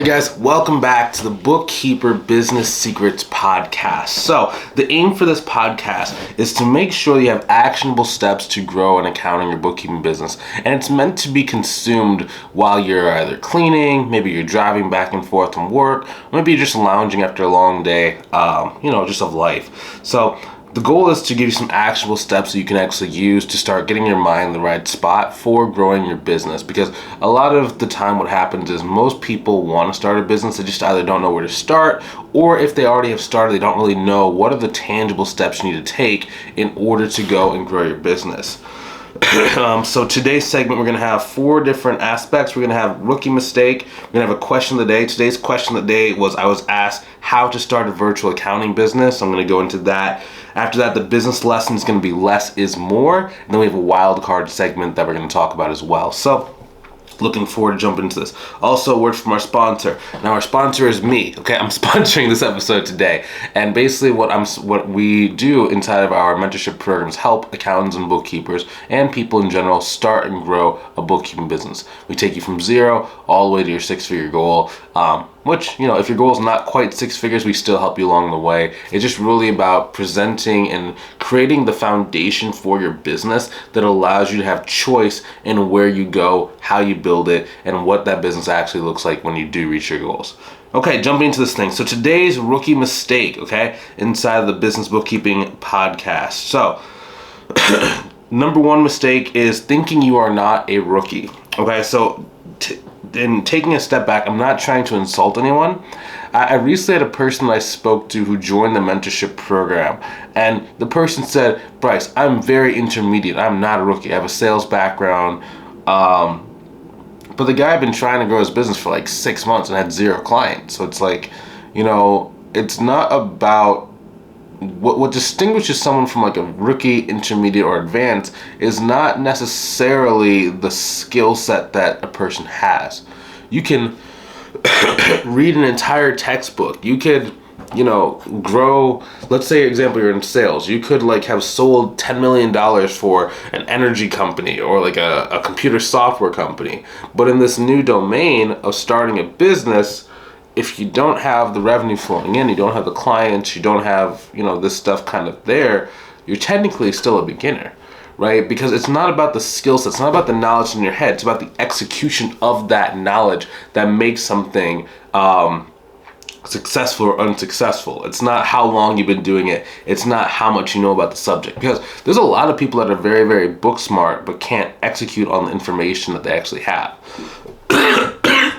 Hey guys, welcome back to the Bookkeeper Business Secrets Podcast. So, the aim for this podcast is to make sure you have actionable steps to grow an accounting or bookkeeping business. And it's meant to be consumed while you're either cleaning, maybe you're driving back and forth from work, or maybe you're just lounging after a long day, just of life. So, the goal is to give you some actionable steps that you can actually use to start getting your mind in the right spot for growing your business. Because a lot of the time what happens is most people want to start a business, they just either don't know where to start, or if they already have started, they don't really know what are the tangible steps you need to take in order to go and grow your business. So today's segment, we're going to have 4 different aspects. We're going to have rookie mistake. We're going to have a question of the day. Today's question of the day was, I was asked how to start a virtual accounting business. I'm going to go into that. After that, the business lesson is going to be less is more. And then we have a wild card segment that we're going to talk about as well. So looking forward to jumping into this. Also, a word from our sponsor. Now, our sponsor is me. Okay, I'm sponsoring this episode today, and basically, what we do inside of our mentorship programs help accountants and bookkeepers and people in general start and grow a bookkeeping business. We take you from 0 all the way to your 6-figure goal. Which, if your goal is not quite 6 figures, we still help you along the way. It's just really about presenting and creating the foundation for your business that allows you to have choice in where you go, how you build it, and what that business actually looks like when you do reach your goals. Okay, jumping into this thing. So today's rookie mistake, inside of the Business Bookkeeping Podcast. So, number 1 mistake is thinking you are not a rookie. Okay, so in taking a step back, I'm not trying to insult anyone. I recently had a person that I spoke to who joined the mentorship program, and the person said, Bryce, I'm very intermediate. I'm not a rookie. I have a sales background. But the guy had been trying to grow his business for like 6 months and had 0 clients. So it's like, it's not about what distinguishes someone from like a rookie, intermediate, or advanced is not necessarily the skill set that a person has. You can read an entire textbook. You could, grow. Let's say, example, you're in sales. You could have sold $10 million for an energy company or like a computer software company. But in this new domain of starting a business, if you don't have the revenue flowing in, you don't have the clients, you don't have, this stuff kind of there, you're technically still a beginner, right? Because it's not about the skill set, it's not about the knowledge in your head, it's about the execution of that knowledge that makes something successful or unsuccessful. It's not how long you've been doing it. It's not how much you know about the subject. Because there's a lot of people that are very, very book smart, but can't execute on the information that they actually have,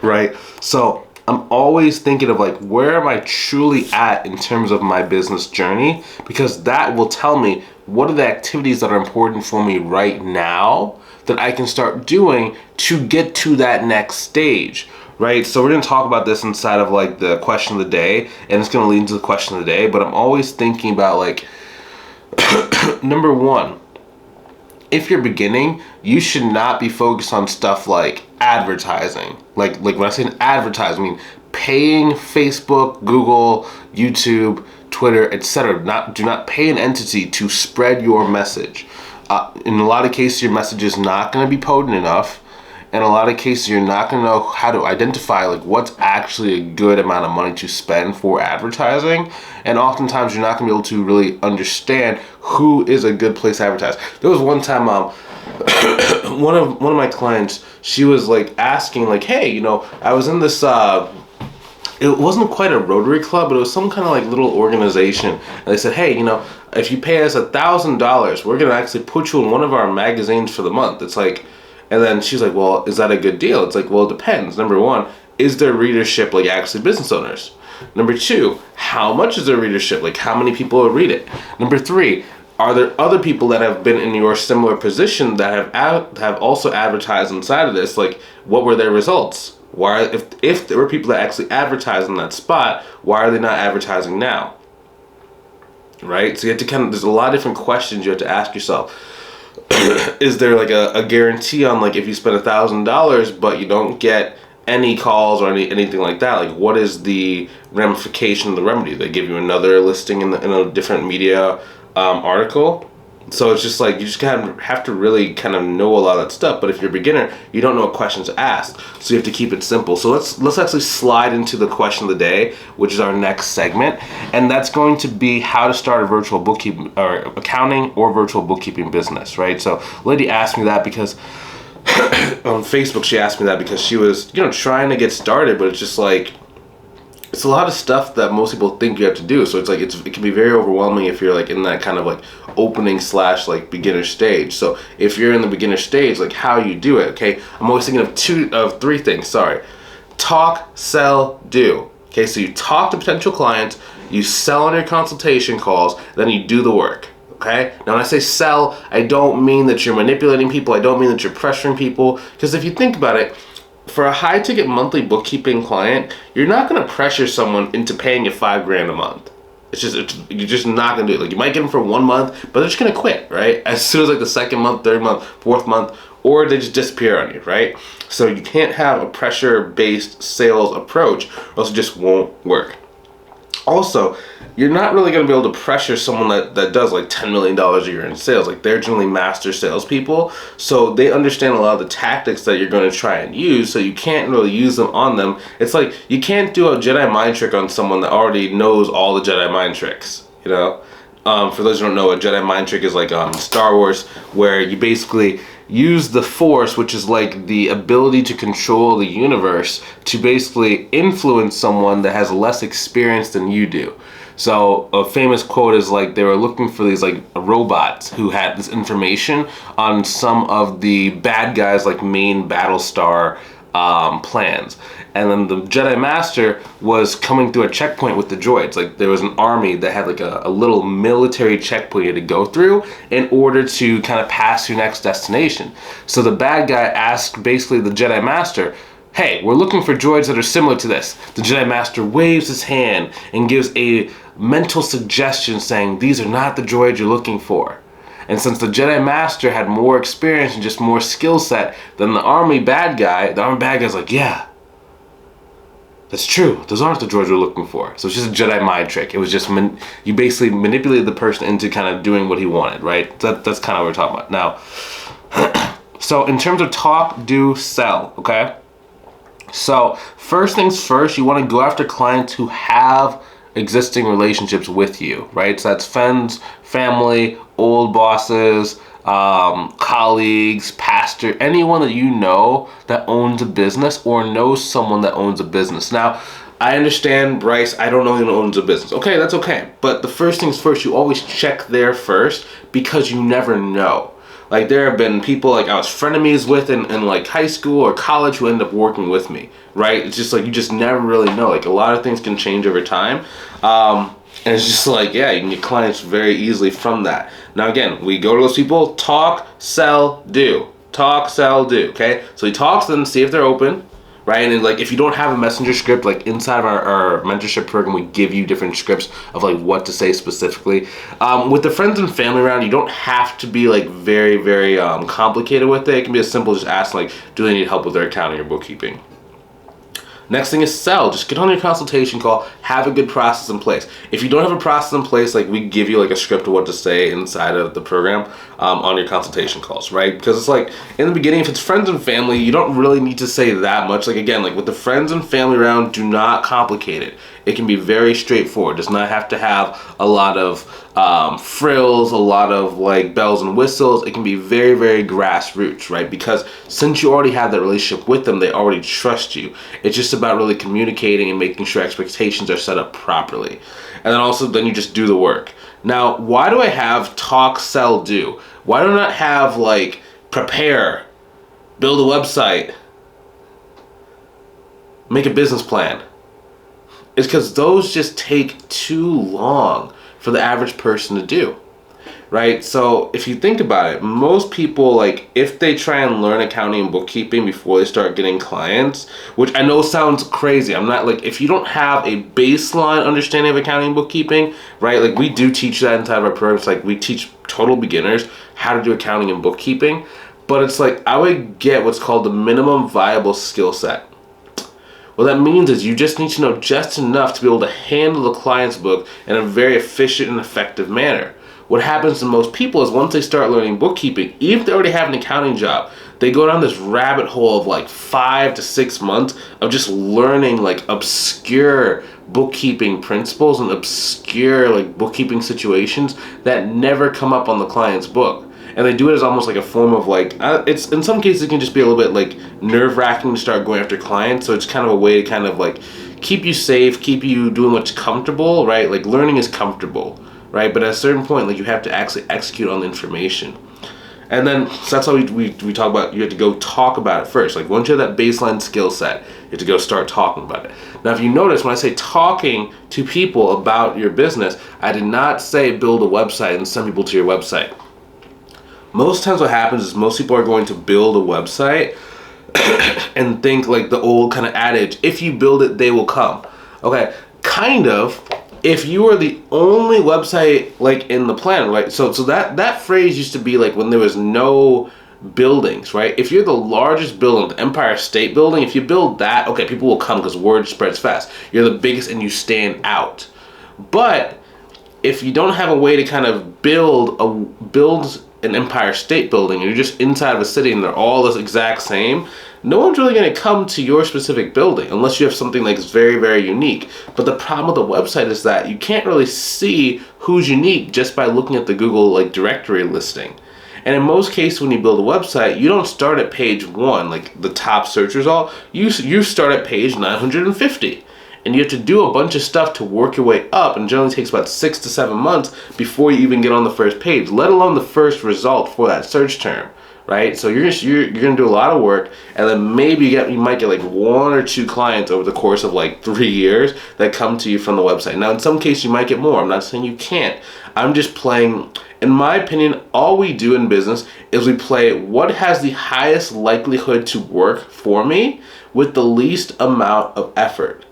right? So I'm always thinking of where am I truly at in terms of my business journey, because that will tell me what are the activities that are important for me right now that I can start doing to get to that next stage, right? So we're going to talk about this inside of the question of the day, and it's going to lead into the question of the day, but I'm always thinking about number 1, if you're beginning, you should not be focused on stuff like advertising. Like when I say advertising, I mean paying Facebook, Google, YouTube, Twitter, etc. Do not pay an entity to spread your message. In a lot of cases, your message is not going to be potent enough. In a lot of cases, you're not going to know how to identify what's actually a good amount of money to spend for advertising. And oftentimes, you're not going to be able to really understand who is a good place to advertise. There was one time, one of my clients, she was asking hey, I was in this it wasn't quite a Rotary Club, but it was some kind of little organization. And they said, hey, if you pay us $1,000, we're going to actually put you in one of our magazines for the month. It's and then she's like, well, is that a good deal? It's well, it depends. Number 1, is their readership actually business owners? Number 2, how much is their readership? How many people will read it? Number 3, are there other people that have been in your similar position that have also advertised inside of this? What were their results? Why, if there were people that actually advertised in that spot, why are they not advertising now? Right? So you have to there's a lot of different questions you have to ask yourself. Is there a guarantee on if you spend $1,000 but you don't get any calls or anything like that? What is the ramification of the remedy? They give you another listing in a different media article. So it's just like you just kind of have to really kind of know a lot of that stuff. But if you're a beginner, you don't know what questions to ask, so you have to keep it simple. So let's actually slide into the question of the day, which is our next segment, and that's going to be how to start a virtual bookkeeping or accounting or virtual bookkeeping business, right? So lady asked me that because on Facebook she asked me that because she was trying to get started, but it's just like it's a lot of stuff that most people think you have to do. So it's like it can be very overwhelming if you're like in that kind of like opening / like beginner stage. So if you're in the beginner stage, like how you do it, okay? I'm always thinking of three things. Sorry. Talk, sell, do. Okay, so you talk to potential clients, you sell on your consultation calls, then you do the work. Okay? Now when I say sell, I don't mean that you're manipulating people, I don't mean that you're pressuring people, because if you think about it, for a high ticket monthly bookkeeping client, you're not going to pressure someone into paying you $5,000 a month. You're just not going to do it. Like you might get them for 1 month, but they're just going to quit, right? As soon as like the second month, third month, fourth month, or they just disappear on you, right? So you can't have a pressure-based sales approach, or else it just won't work. Also, you're not really going to be able to pressure someone that does like $10 million a year in sales. Like they're generally master salespeople, so they understand a lot of the tactics that you're going to try and use, so you can't really use them on them. It's like you can't do a Jedi mind trick on someone that already knows all the Jedi mind tricks, For those who don't know, a Jedi mind trick is like Star Wars, where you basically use the Force, which is like the ability to control the universe, to basically influence someone that has less experience than you do. So a famous quote is like they were looking for these like robots who had this information on some of the bad guys like main Battlestar plans. And then the Jedi Master was coming through a checkpoint with the droids. Like there was an army that had like a little military checkpoint you had to go through in order to kind of pass your next destination. So the bad guy asked basically the Jedi Master, hey, we're looking for droids that are similar to this. The Jedi Master waves his hand and gives a mental suggestion saying, these are not the droids you're looking for. And since the Jedi Master had more experience and just more skill set than the army bad guy's like, yeah, that's true. Those aren't the droids we're looking for. So it's just a Jedi mind trick. It was just, you basically manipulated the person into kind of doing what he wanted, right? That's kind of what we're talking about. Now, so in terms of talk, do, sell, okay? So first things first, you want to go after clients who have existing relationships with you, right? So that's friends, family, old bosses, colleagues, pastor, anyone that you know that owns a business or knows someone that owns a business. Now, I understand, Bryce, I don't know anyone who owns a business. Okay, that's okay. But the first things first, you always check there first because you never know. Like there have been people like I was frenemies with in like high school or college who end up working with me, right? It's just like you just never really know. Like a lot of things can change over time. And it's just like, yeah, you can get clients very easily from that. Now again, we go to those people, talk, sell, do. Talk, sell, do, okay? So we talk to them, see if they're open, right? And then, like, if you don't have a messenger script, like inside of our mentorship program, we give you different scripts of like what to say specifically. With the friends and family round, you don't have to be like very, very complicated with it. It can be as simple as just ask like, do they need help with their accounting or bookkeeping? Next thing is sell. Just get on your consultation call, have a good process in place. If you don't have a process in place, like we give you like a script of what to say inside of the program on your consultation calls, right? Because it's like in the beginning, if it's friends and family, you don't really need to say that much. Like again, like with the friends and family round, do not complicate it. It can be very straightforward. It does not have to have a lot of frills, a lot of like bells and whistles. It can be very, very grassroots, right? Because since you already have that relationship with them, they already trust you. It's just about really communicating and making sure expectations are set up properly. And then you just do the work. Now, why do I have talk, sell, do? Why do I not have like prepare, build a website, make a business plan? It's because those just take too long for the average person to do, right? So if you think about it, most people, like if they try and learn accounting and bookkeeping before they start getting clients, which I know sounds crazy. I'm not like, if you don't have a baseline understanding of accounting and bookkeeping, right? Like we do teach that inside of our programs. Like we teach total beginners how to do accounting and bookkeeping, but it's like I would get what's called the minimum viable skill set. What that means is you just need to know just enough to be able to handle the client's book in a very efficient and effective manner. what happens to most people is once they start learning bookkeeping, even if they already have an accounting job, they go down this rabbit hole of like 5 to 6 months of just learning like obscure bookkeeping principles and obscure like bookkeeping situations that never come up on the client's book. And they do it as almost like a form of like, it's in some cases it can just be a little bit like nerve-wracking to start going after clients. So it's kind of a way to kind of like keep you safe, keep you doing what's comfortable, right? Like learning is comfortable, right? But at a certain point, like you have to actually execute on the information. And then, so that's how we talk about, you have to go talk about it first. Like once you have that baseline skill set, you have to go start talking about it. Now, if you notice, when I say talking to people about your business, I did not say build a website and send people to your website. Most times what happens is most people are going to build a website and think like the old kind of adage, if you build it, they will come. Okay, kind of. If you are the only website like in the planet, right? So that phrase used to be like when there was no buildings, right? If you're the largest building, the Empire State Building, if you build that, okay, people will come because word spreads fast. You're the biggest and you stand out. But if you don't have a way to kind of build an Empire State Building, and you're just inside of a city and they're all the exact same, no one's really going to come to your specific building unless you have something like very, very unique. But the problem with the website is that you can't really see who's unique just by looking at the Google like directory listing. And in most cases, when you build a website, you don't start at page 1, like the top search result. You start at page 950. And you have to do a bunch of stuff to work your way up, and it generally takes about 6 to 7 months before you even get on the first page, let alone the first result for that search term, right? So you're gonna do a lot of work, and then maybe you might get like 1 or 2 clients over the course of like 3 years that come to you from the website. Now, in some cases, you might get more. I'm not saying you can't. I'm just playing. In my opinion, all we do in business is we play what has the highest likelihood to work for me with the least amount of effort.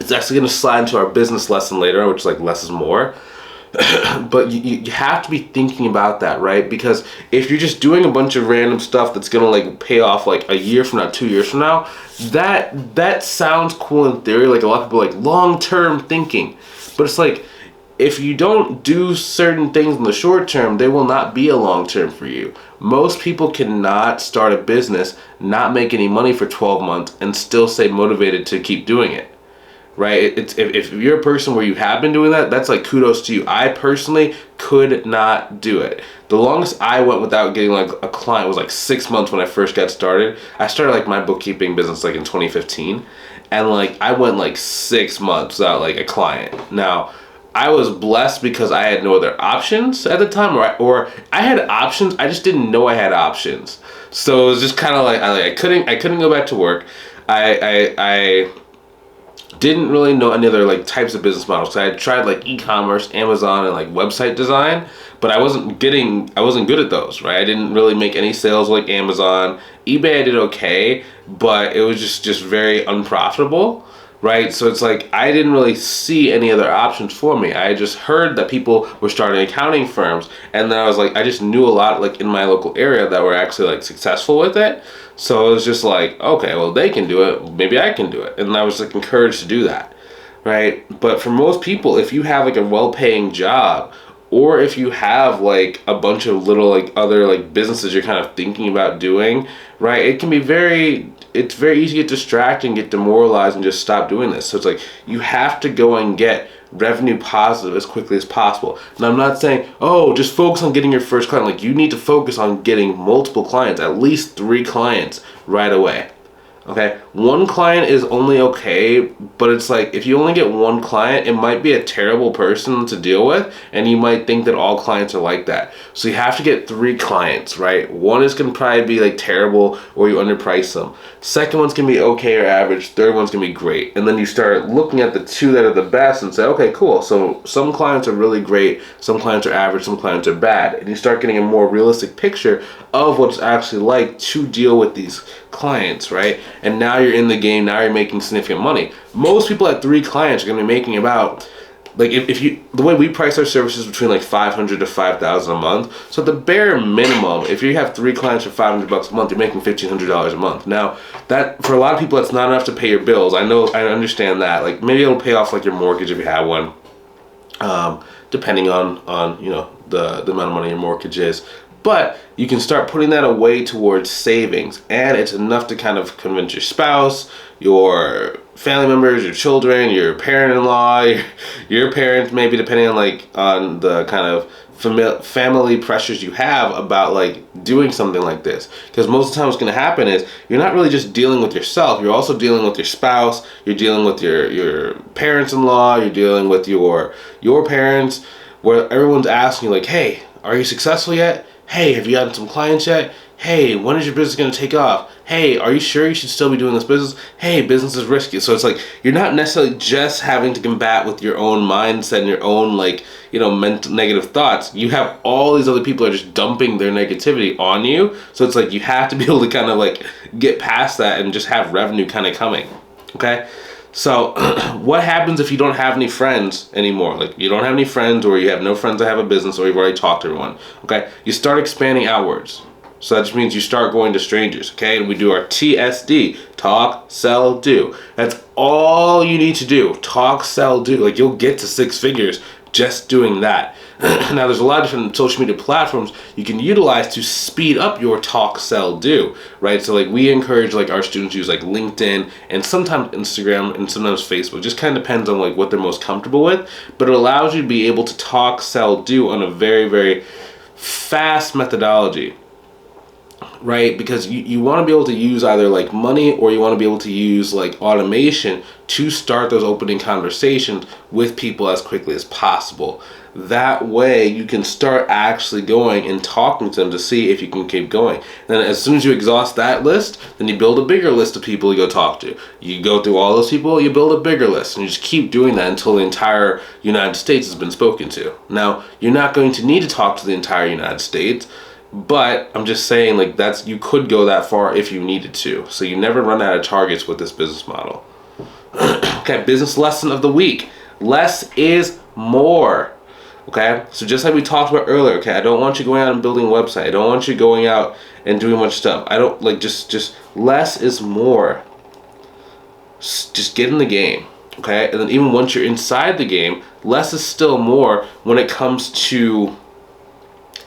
It's actually going to slide into our business lesson later, which is like less is more. But you have to be thinking about that, right? Because if you're just doing a bunch of random stuff that's going to like pay off like a year from now, 2 years from now, that sounds cool in theory. Like a lot of people like long-term thinking. But it's like, if you don't do certain things in the short term, they will not be a long term for you. Most people cannot start a business, not make any money for 12 months, and still stay motivated to keep doing it. Right? If you're a person where you have been doing that, that's like kudos to you. I personally could not do it. The longest I went without getting like a client was like 6 months when I first got started. I started like my bookkeeping business like in 2015, and like I went like 6 months without like a client. Now, I was blessed because I had no other options at the time, or I had options, I just didn't know I had options. So it was just kind of like I couldn't go back to work. I didn't really know any other like types of business models. So I had tried like e-commerce, Amazon, and like website design, but I wasn't good at those, right? I didn't really make any sales like Amazon. eBay I did okay, but it was just very unprofitable. Right? So it's like I didn't really see any other options for me. I just heard that people were starting accounting firms, and then I was like, I just knew a lot like in my local area that were actually like successful with it. So it was just like, okay, well they can do it, maybe I can do it. And I was like encouraged to do that. Right? But for most people, if you have like a well-paying job, or if you have like a bunch of little like other like businesses you're kind of thinking about doing, right? It's very easy to get distracted and get demoralized and just stop doing this. So it's like you have to go and get revenue positive as quickly as possible. Now, I'm not saying, oh, just focus on getting your first client. Like you need to focus on getting multiple clients, at least 3 clients right away. Okay, 1 client is only okay, but it's like if you only get 1 client, it might be a terrible person to deal with, and you might think that all clients are like that. So you have to get 3 clients, right? 1 is going to probably be like terrible, or you underprice them. Second one's going to be okay or average. Third one's going to be great. And then you start looking at the 2 that are the best and say, okay, cool. So some clients are really great, some clients are average, some clients are bad. And you start getting a more realistic picture of what it's actually like to deal with these clients, right? And now you're in the game, now you're making significant money. Most people at 3 clients are going to be making about, like if you, the way we price our services between like $500 to $5,000 a month. So the bare minimum, if you have 3 clients for $500 a month, you're making $1,500 a month. Now that, for a lot of people, that's not enough to pay your bills. I understand that. Like maybe it'll pay off like your mortgage if you have one. depending on the amount of money your mortgage is. But you can start putting that away towards savings, and it's enough to kind of convince your spouse, your family members, your children, your parent-in-law, your parents, maybe, depending on the kind of family pressures you have about doing something like this. Because most of the time what's going to happen is you're not really just dealing with yourself, you're also dealing with your spouse, you're dealing with your parents-in-law, you're dealing with your parents, where everyone's asking you hey, are you successful yet? Hey, have you gotten some clients yet? Hey, when is your business going to take off? Hey, are you sure you should still be doing this business? Hey, business is risky. So it's you're not necessarily just having to combat with your own mindset and your own mental negative thoughts. You have all these other people that are just dumping their negativity on you. So it's you have to be able to kind of get past that and just have revenue kind of coming. Okay? So what happens if you don't have any friends anymore? You don't have any friends, or you have no friends that have a business, or you've already talked to everyone. Okay? You start expanding outwards. So that just means you start going to strangers, okay? And we do our TSD, talk, sell, do. That's all you need to do. Talk, sell, do. You'll get to 6 figures just doing that. Now, there's a lot of different social media platforms you can utilize to speed up your talk, sell, do, right? So we encourage our students to use LinkedIn and sometimes Instagram and sometimes Facebook. Just kind of depends on what they're most comfortable with. But it allows you to be able to talk, sell, do on a very, very fast methodology. Right? Because you want to be able to use either money, or you want to be able to use automation to start those opening conversations with people as quickly as possible. That way you can start actually going and talking to them to see if you can keep going. Then as soon as you exhaust that list, then you build a bigger list of people you go talk to. You go through all those people, you build a bigger list, and you just keep doing that until the entire United States has been spoken to. Now, you're not going to need to talk to the entire United States, but I'm just saying you could go that far if you needed to. So you never run out of targets with this business model. Okay, business lesson of the week. Less is more. Okay, so just like we talked about earlier, okay, I don't want you going out and building a website. I don't want you going out and doing much stuff. I don't just less is more. Just get in the game. Okay, and then even once you're inside the game, less is still more when it comes to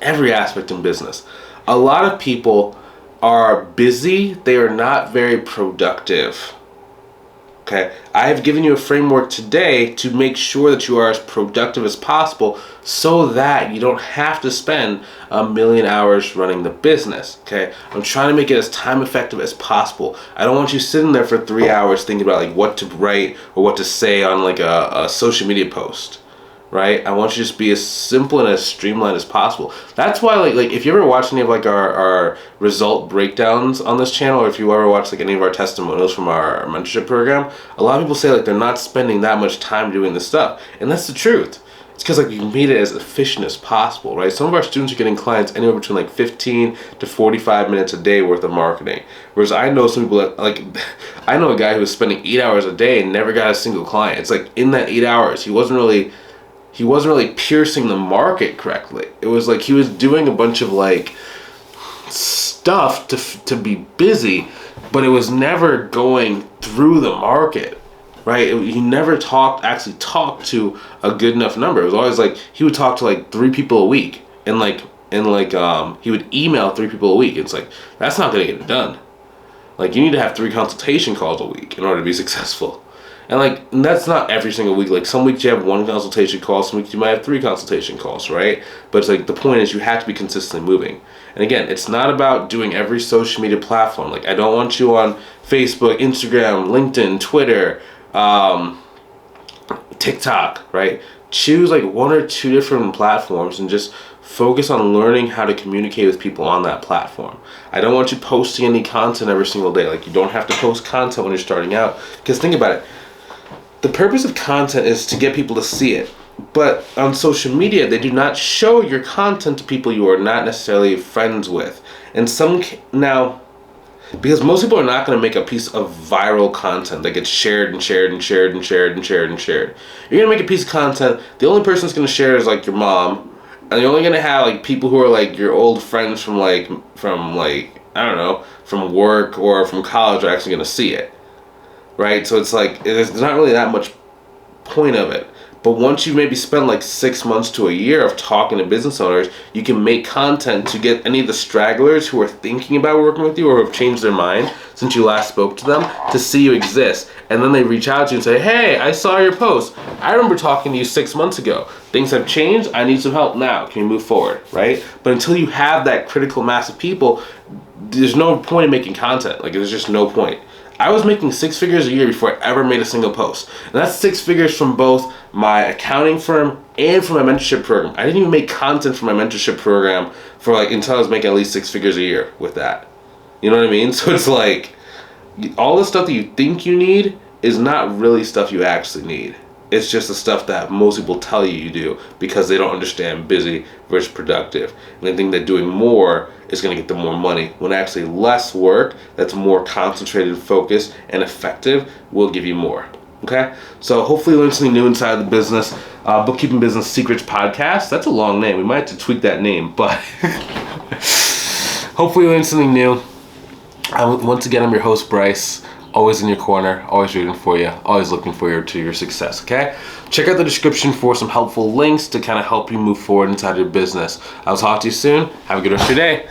every aspect in business. A lot of people are busy, they are not very productive. Okay, I have given you a framework today to make sure that you are as productive as possible so that you don't have to spend 1,000,000 hours running the business. Okay, I'm trying to make it as time effective as possible. I don't want you sitting there for 3 hours thinking about what to write or what to say on a social media post. Right? I want you to just be as simple and as streamlined as possible. That's why, if you ever watch any of our result breakdowns on this channel, or if you ever watch any of our testimonials from our mentorship program, a lot of people say they're not spending that much time doing this stuff, and that's the truth. It's because you can make it as efficient as possible, right? Some of our students are getting clients anywhere between 15 to 45 minutes a day worth of marketing, whereas I know some people that I know a guy who was spending 8 hours a day and never got a single client. It's in that 8 hours, he wasn't really piercing the market correctly. It was he was doing a bunch of stuff to be busy, but it was never going through the market, right? He never actually talked to a good enough number. It was always he would talk to 3 people a week, and he would email 3 people a week. It's that's not gonna get it done. You need to have 3 consultation calls a week in order to be successful. And that's not every single week. Some weeks you have 1 consultation call, some weeks you might have 3 consultation calls, right? But it's the point is you have to be consistently moving. And again, it's not about doing every social media platform. I don't want you on Facebook, Instagram, LinkedIn, Twitter, TikTok, right? Choose 1 or 2 different platforms and just focus on learning how to communicate with people on that platform. I don't want you posting any content every single day. You don't have to post content when you're starting out. Because think about it. The purpose of content is to get people to see it. But on social media, they do not show your content to people you are not necessarily friends with. And because most people are not going to make a piece of viral content that gets shared and shared and shared and shared and shared and shared. You're going to make a piece of content, the only person that's going to share is your mom. And you're only going to have people who are your old friends from I don't know, from work or from college are actually going to see it. Right? So it's there's not really that much point of it. But once you maybe spend like 6 months to a year of talking to business owners, you can make content to get any of the stragglers who are thinking about working with you or have changed their mind since you last spoke to them to see you exist. And then they reach out to you and say, hey, I saw your post. I remember talking to you 6 months ago. Things have changed. I need some help now. Can you move forward, right? But until you have that critical mass of people, there's no point in making content. Like, there's just no point. I was making 6 figures a year before I ever made a single post. And that's 6 figures from both my accounting firm and from my mentorship program. I didn't even make content for my mentorship program for like until I was making at least 6 figures a year with that. You know what I mean? So it's like all the stuff that you think you need is not really stuff you actually need. It's just the stuff that most people tell you do because they don't understand busy versus productive. And they think that doing more is going to get them more money, when actually less work that's more concentrated, focused, and effective will give you more. Okay? So hopefully you learned something new inside the business. Bookkeeping Business Secrets Podcast. That's a long name. We might have to tweak that name, but hopefully you learned something new. Once again, I'm your host, Bryce. Always in your corner, always rooting for you, always looking forward to your success, okay? Check out the description for some helpful links to kind of help you move forward inside your business. I'll talk to you soon. Have a good rest of your day.